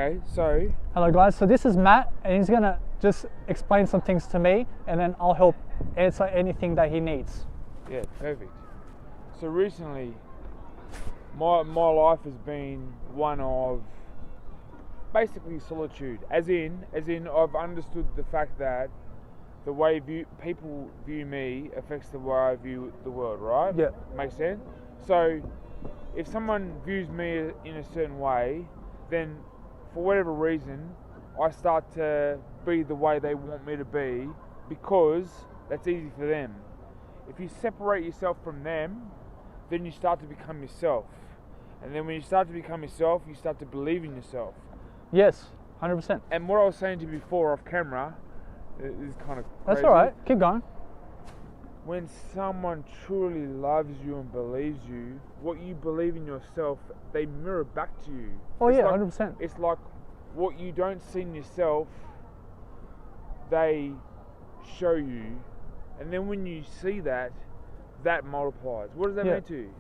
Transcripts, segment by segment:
Okay, so Hello guys, so this is Matt and he's gonna just explain some things to me and then I'll help answer anything that he needs. yeah, perfect. So recently, my life has been one of basically solitude. As in, I've understood the fact that the way people view me affects the way I view the world. Right? Yeah. Makes sense. So, if someone views me in a certain way, then for whatever reason, I start to be the way they want me to be because that's easy for them. If you separate yourself from them, then you start to become yourself. And then when you start to become yourself, you start to believe in yourself. Yes, 100%. And what I was saying to you before off camera is kind of crazy. That's alright, keep going. When someone truly loves you and believes you, what you believe in yourself, they mirror back to you. Oh It's yeah, like, 100%. It's like what you don't see in yourself, they show you. And then when you see that, that multiplies. What does that mean to you?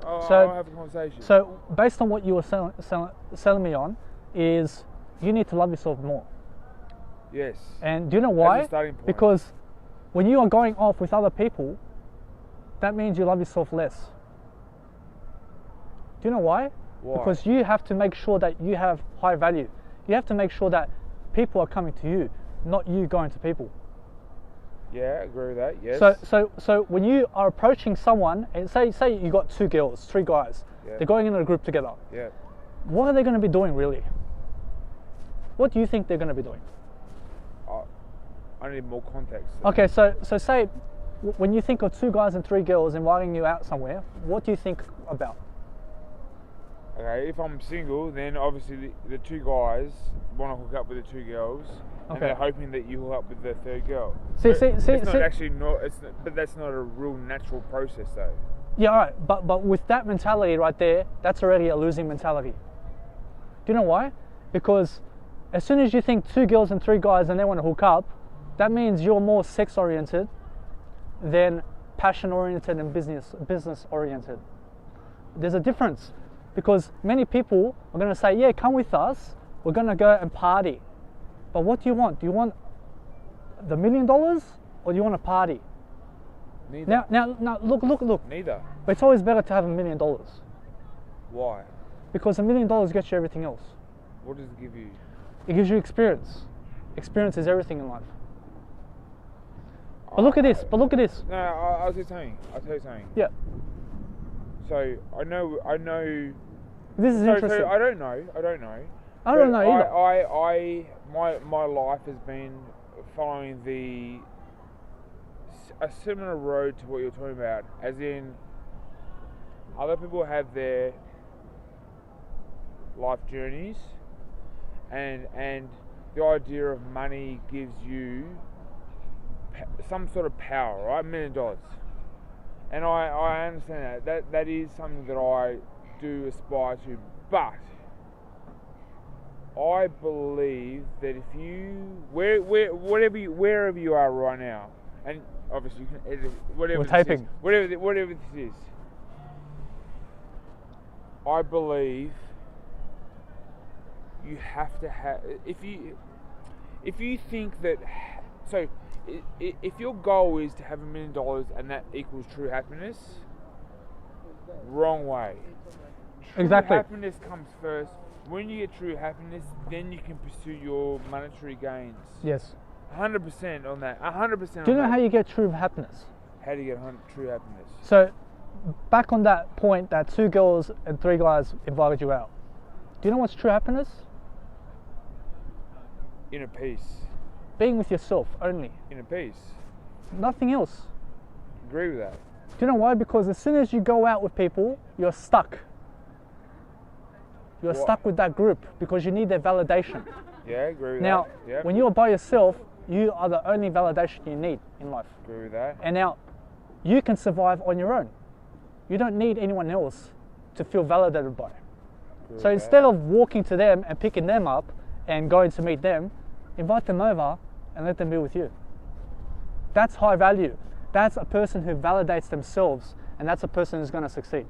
I'll have a conversation. So based on what you were selling me on, is you need to love yourself more. Yes. And do you know why? As a starting point. Because when you are going off with other people, that means you love yourself less. Do you know why? Why? Because you have to make sure that you have high value. You have to make sure that people are coming to you, not you going to people. Yeah, I agree with that. Yes. So when you are approaching someone, and say you got 2 girls, 3 guys, Yeah. they're going in a group together. Yeah. What are they going to be doing really? What do you think they're going to be doing? I need more context. Okay, so say when you think of 2 guys and 3 girls inviting you out somewhere, what do you think about? Okay, if I'm single, then obviously the 2 guys want to hook up with the 2 girls, and Okay. they're hoping that you hook up with the 3rd girl. See, But that's not a real natural process, though. Yeah, all right, but with that mentality right there, that's already a losing mentality. Do you know why? Because as soon as you think 2 girls and 3 guys and they want to hook up, that means you're more sex oriented than passion oriented and business oriented. There's a difference because many people are going to say, yeah, come with us, we're going to go and party. But what do you want? Do you want the $1 million or do you want a party? Neither. Now, look. Neither. But it's always better to have $1 million Why? because $1 million gets you everything else. What does it give you? It gives you experience. Experience is everything in life. But look at this. No, I'll tell you something. Yeah. So I know. This is interesting. So I don't know. I don't know either. My life has been following a similar road to what you're talking about, as in other people have their life journeys, and the idea of money gives you some sort of power, right? $1 million, and I understand that is something that I do aspire to, but I believe that if you wherever you are right now, and obviously you can edit whatever We're this taping. is, whatever this is, I believe you have to have, if you think that, so if your goal is to have $1 million and that equals true happiness, wrong way. True Exactly. happiness comes first. When you get true happiness, then you can pursue your monetary gains. Yes. 100% on that. 100%. Do you know how you get true happiness? How do you get true happiness? So, back on that point that 2 girls and 3 guys invited you out. Do you know what's true happiness? Inner peace. Being with yourself only. Inner peace. Nothing else. Agree with that. Do you know why? Because as soon as you go out with people, you're stuck. You're stuck with that group because you need their validation. Yeah, agree with Now, that. Yep. when you're by yourself, you are the only validation you need in life. Agree with that. And now, you can survive on your own. You don't need anyone else to feel validated by. Agree So with instead of walking to them and picking them up and going to meet them, invite them over and let them be with you. That's high value. That's a person who validates themselves, and that's a person who's going to succeed.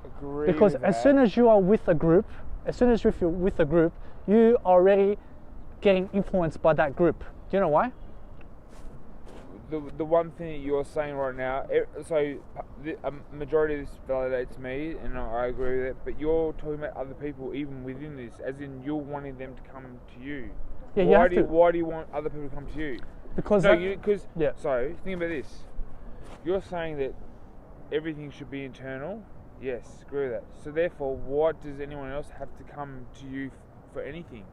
Agree Because with as that. soon as you are with a group, as soon as you're with a group, you are already getting influenced by that group. Do you know why? The one thing that you're saying right now, so a majority of this validates me, and I agree with it. But you're talking about other people, even within this, as in you're wanting them to come to you. Yeah, you have to. Why do you want other people to come to you? Because yeah. So think about this. You're saying that everything should be internal. Yes, agree with that. So therefore, what does anyone else have to come to you for anything?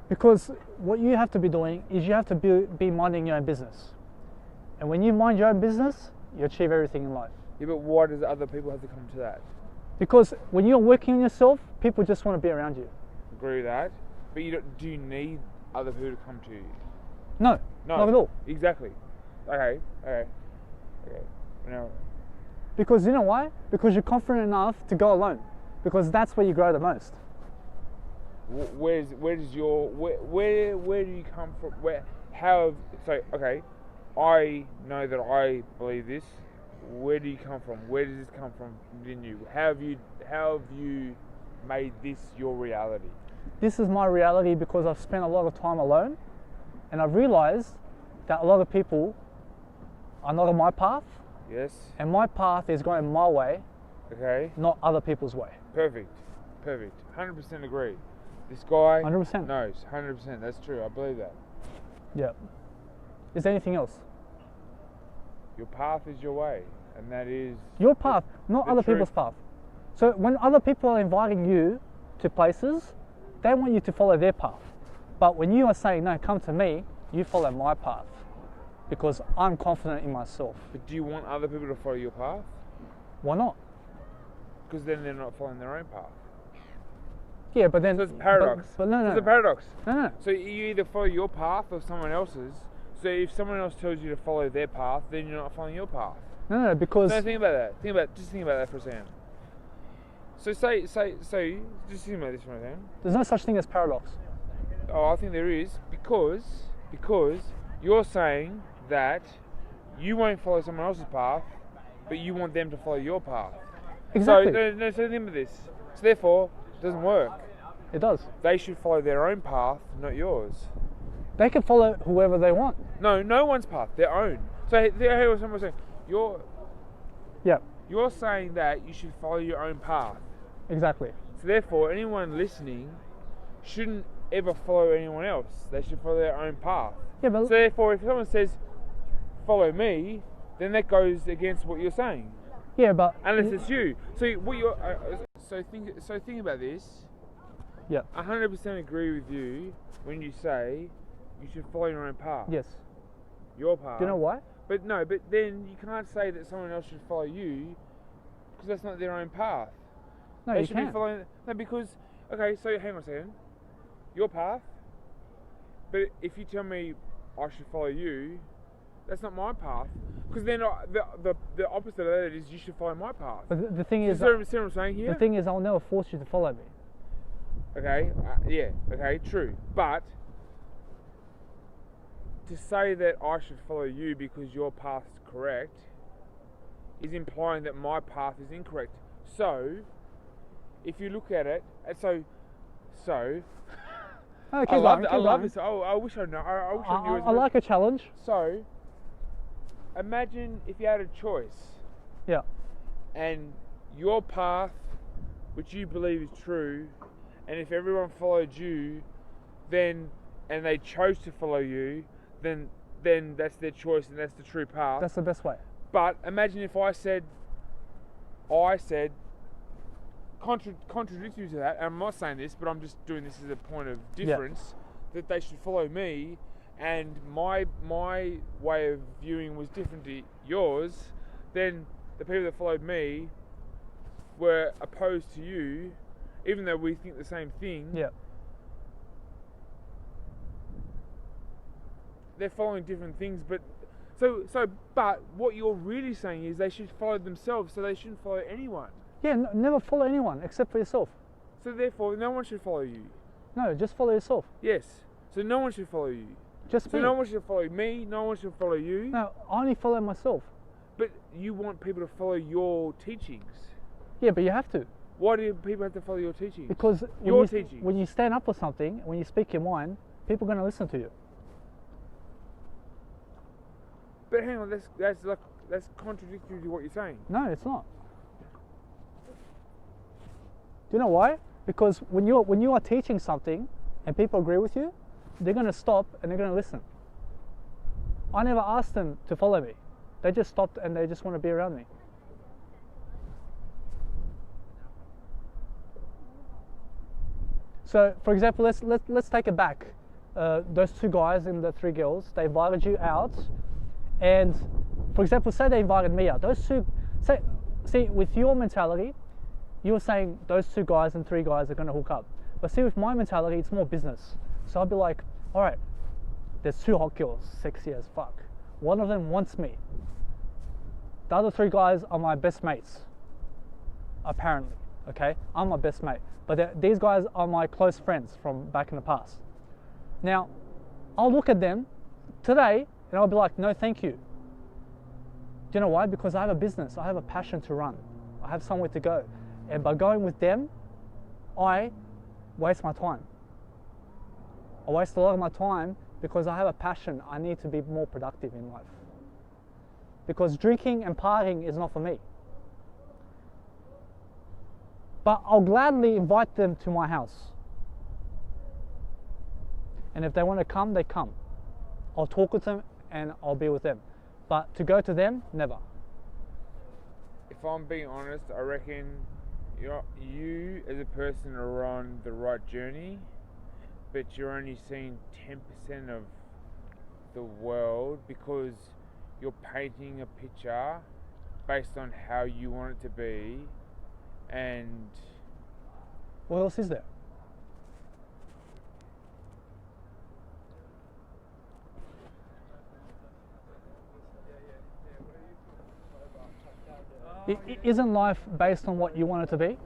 Because what you have to be doing is you have to be minding your own business. And when you mind your own business, you achieve everything in life. Yeah, but why does other people have to come to that? Because when you're working on yourself, people just want to be around you. Agree with that. But do you need other people to come to you? No, not at all. Exactly. Okay. Now, because you know why? Because you're confident enough to go alone. Because that's where you grow the most. Where do you come from? Okay, I know that I believe this. Where do you come from? Where does this come from within you? How have you made this your reality? This is my reality because I've spent a lot of time alone, and I've realized that a lot of people are not on my path. Yes. And my path is going my way. Okay. Not other people's way. Perfect. 100% agree. This guy 100% knows. 100%. That's true. I believe that. Yeah. Is there anything else? Your path is your way, and that is your path, not other people's path. So when other people are inviting you to places, they want you to follow their path. But when you are saying, no, come to me, you follow my path. Because I'm confident in myself. But do you want other people to follow your path? Why not? Because then they're not following their own path. Yeah, but then... So it's a paradox. But no. It's a paradox. No. So you either follow your path or someone else's. So if someone else tells you to follow their path, then you're not following your path. No, because... No, think about that. Just think about that for a second. So just think about this for a second. There's no such thing as paradox. Oh, I think there is. Because you're saying that you won't follow someone else's path, but you want them to follow your path. Exactly. So think of this. So therefore, it doesn't work. It does. They should follow their own path, not yours. They can follow whoever they want. No one's path, their own. So hear what someone was saying. You're saying that you should follow your own path. Exactly. So therefore, anyone listening shouldn't ever follow anyone else. They should follow their own path. Yeah, but so therefore, if someone says, follow me, then that goes against what you're saying. Yeah, but... Unless it's you. So what you're... So think about this. Yeah. 100% agree with you when you say you should follow your own path. Yes. Your path. Do you know why? But then you can't say that someone else should follow you because that's not their own path. No, they you should can't. be following... No, because... Okay, so hang on a second. Your path. But if you tell me I should follow you, that's not my path. Because then the opposite of that is you should follow my path. But the thing is... See what I'm saying here? The thing is, I'll never force you to follow me. Okay, okay, true. But to say that I should follow you because your path's correct is implying that my path is incorrect. So, if you look at it, so. I love this. Oh, I wish I knew. I wish I knew. I like a challenge. So, imagine if you had a choice. Yeah. And your path, which you believe is true, and if everyone followed you, and they chose to follow you, then that's their choice and that's the true path. That's the best way. But imagine if I said contradictory to that, and I'm not saying this, but I'm just doing this as a point of difference, that they should follow me, and my way of viewing was different to yours, then the people that followed me were opposed to you, even though we think the same thing. Yeah. They're following different things, but what you're really saying is they should follow themselves, so they shouldn't follow anyone. Yeah, never follow anyone except for yourself. So therefore, no one should follow you. No, just follow yourself. Yes. So no one should follow you. Just so me. no one should follow me. No one should follow you. No, I only follow myself. But you want people to follow your teachings. Yeah, but you have to. Why do people have to follow your teachings? Because when you stand up for something, when you speak your mind, people are going to listen to you. But hang on, that's contradictory to what you're saying. No, it's not. Do you know why? Because when you are teaching something and people agree with you, they're going to stop and they're going to listen. I never asked them to follow me. They just stopped and they just want to be around me. So, for example, let's take it back. Those two guys and the three girls, they invited you out, and for example, say they invited me out. Those two, see, with your mentality, you're saying those two guys and three guys are going to hook up. But see, with my mentality, it's more business. So I'll be like, all right, there's two hot girls, sexy as fuck. One of them wants me. The other three guys are my best mates, apparently. Okay, I'm my best mate. But these guys are my close friends from back in the past. Now, I'll look at them today and I'll be like, no, thank you. Do you know why? Because I have a business. I have a passion to run. I have somewhere to go. And by going with them, I waste my time. I waste a lot of my time because I have a passion. I need to be more productive in life. Because drinking and partying is not for me. But I'll gladly invite them to my house. And if they want to come, they come. I'll talk with them and I'll be with them. But to go to them, never. If I'm being honest, I reckon you as a person are on the right journey, but you're only seeing 10% of the world because you're painting a picture based on how you want it to be. And what else is there? Isn't life based on what you want it to be?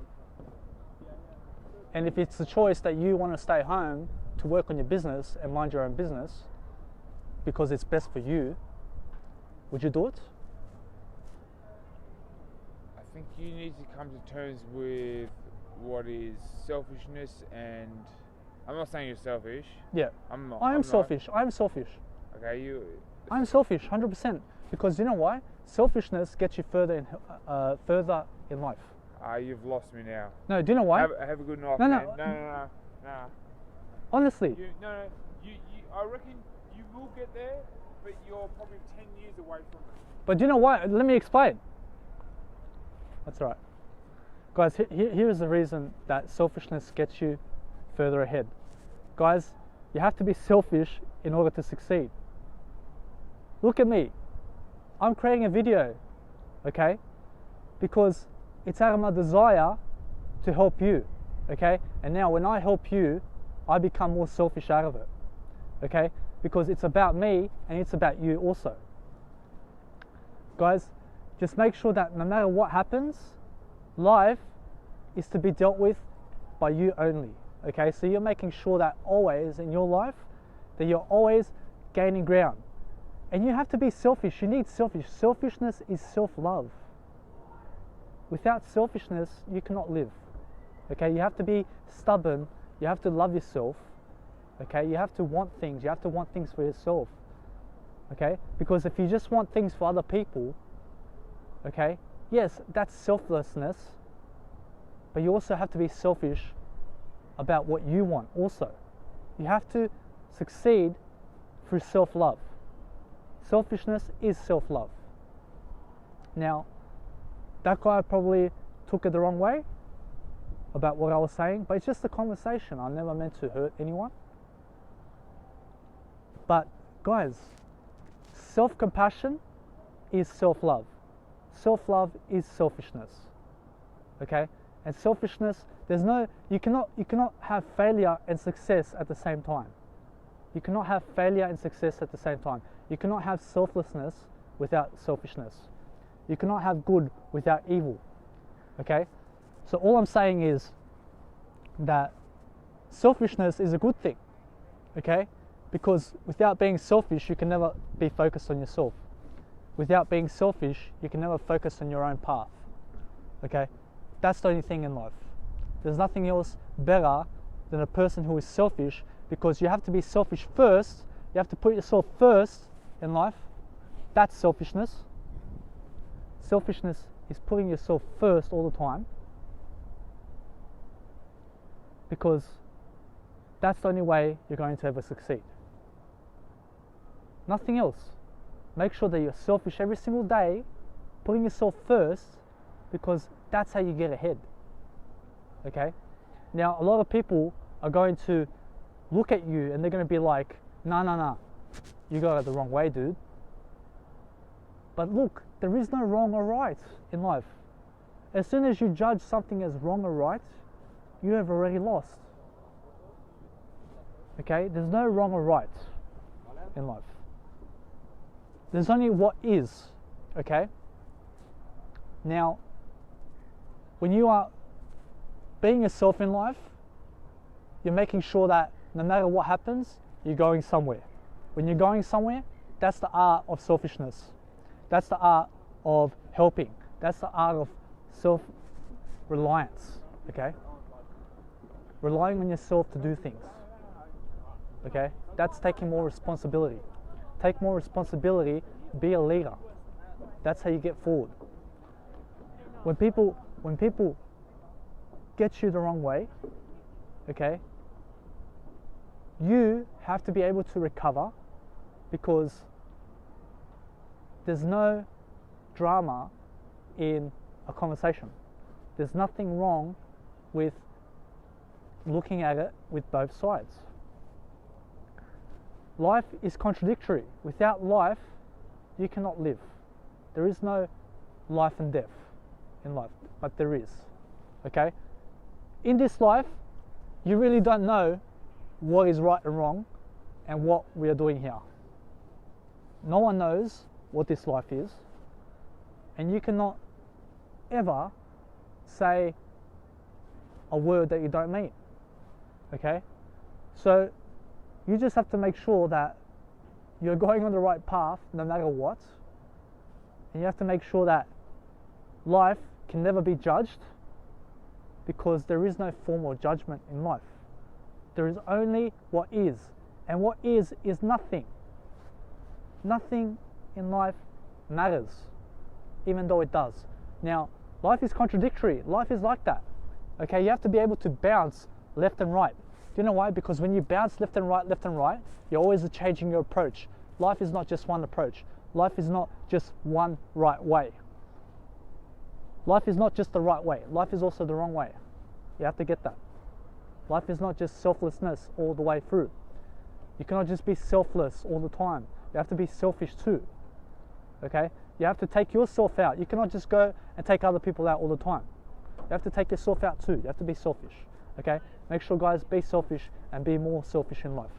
And if it's a choice that you want to stay home to work on your business and mind your own business because it's best for you, would you do it? I think you need to come to terms with what is selfishness, and I'm not saying you're selfish. Yeah. I'm not. I'm selfish. Okay, I'm selfish, 100%. Because you know why? Selfishness gets you further in life. You've lost me now. No, do you know why? Have a good night, no, man. No. No. Honestly. I reckon you will get there, but you're probably 10 years away from it. But do you know why? Let me explain. That's right. Guys, here is the reason that selfishness gets you further ahead. Guys, you have to be selfish in order to succeed. Look at me. I'm creating a video, okay? Because it's out of my desire to help you, okay? And now when I help you, I become more selfish out of it, okay? Because it's about me and it's about you also. Guys, just make sure that no matter what happens, life is to be dealt with by you only, okay? So you're making sure that always in your life, that you're always gaining ground. And you have to be selfish. You need selfish. Selfishness is self-love. Without selfishness, you cannot live. Okay, you have to be stubborn. You have to love yourself. Okay, you have to want things. You have to want things for yourself. Okay, because if you just want things for other people, okay, yes, that's selflessness. But you also have to be selfish about what you want also. You have to succeed through self-love. Selfishness is self-love. Now, that guy probably took it the wrong way about what I was saying, but it's just a conversation. I never meant to hurt anyone. But guys, self-compassion is self-love. Self-love is selfishness. Okay? And selfishness, you cannot have failure and success at the same time. You cannot have failure and success at the same time. You cannot have selflessness without selfishness. You cannot have good without evil. Okay? So all I'm saying is that selfishness is a good thing. Okay? Because without being selfish, you can never be focused on yourself. Without being selfish, you can never focus on your own path. Okay? That's the only thing in life. There's nothing else better than a person who is selfish, because you have to be selfish first. You have to put yourself first in life. That's selfishness. Selfishness is putting yourself first all the time, because that's the only way you're going to ever succeed. Nothing else. Make sure that you're selfish every single day, putting yourself first, because that's how you get ahead. Okay? Now, a lot of people are going to look at you and they're going to be like, nah, you got it the wrong way, dude. But look, there is no wrong or right in life. As soon as you judge something as wrong or right, you have already lost. Okay? There's no wrong or right in life. There's only what is. Okay? Now, when you are being yourself in life, you're making sure that no matter what happens, you're going somewhere. When you're going somewhere, that's the art of selfishness. That's the art of helping. That's the art of self-reliance. Okay? Relying on yourself to do things. Okay? That's taking more responsibility. Take more responsibility, be a leader. That's how you get forward. When people get you the wrong way, okay, you have to be able to recover, because there's no drama in a conversation. There's nothing wrong with looking at it with both sides. Life is contradictory. Without life, you cannot live. There is no life and death in life, but there is. Okay? In this life, you really don't know what is right and wrong and what we are doing here. No one knows what this life is, and you cannot ever say a word that you don't mean. Okay? So you just have to make sure that you're going on the right path no matter what, and you have to make sure that life can never be judged, because there is no formal judgment in life. There is only what is, and what is nothing. Nothing in life matters, even though it does. Now, life is contradictory. Life is like that. Okay, you have to be able to bounce left and right. Do you know why? Because when you bounce left and right, you're always changing your approach. Life is not just one approach. Life is not just one right way. Life is not just the right way. Life is also the wrong way. You have to get that. Life is not just selflessness all the way through. You cannot just be selfless all the time. You have to be selfish too. Okay? You have to take yourself out. You cannot just go and take other people out all the time. You have to take yourself out too. You have to be selfish. Okay? Make sure, guys, be selfish and be more selfish in life.